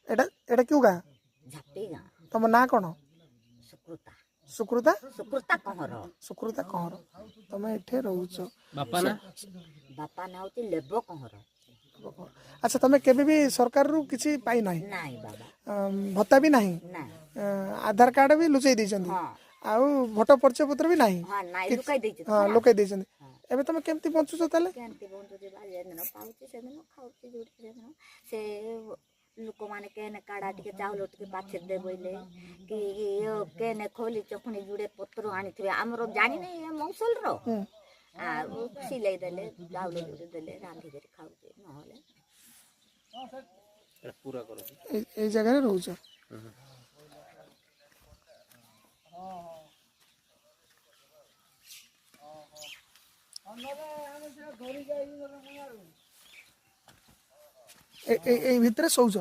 एटा एटा क्यों गाँ झापी गाँ तुम ना कौन सुकृता सुकृता सुकृता कहर सुकृता कहर तुम एठे रोच बापा ना बापा ना होती लेबो कहर अच्छा तुम केबे भी सरकार रु किछि पाई नाही नाई बाबा भत्ता भी नाही ना आधार कार्ड भी लुचेई दैछन्ती हाँ आउ भोटर परिचय पत्र भी नाही हाँ नाई लुकाई देछि हाँ लोके दैछन्ती एबे तुम केमती बंचुछ ताले केमती बंधुची बा जेदिन पाउची सेदिन खाउची जोड़ी सेदिन से लोक माने केने काड़ा टिके चाउल टिके पाछे दे बोइले कि केने खोली चखुनी जुड़े पत्र आनिथिबे हमरो जानि नै मौसल रो आ सिलाई देले चाउल जोड़ी देले रांधी करी खाउची नहले पूरा करो ए जगह रे रोच ए भितरे शौच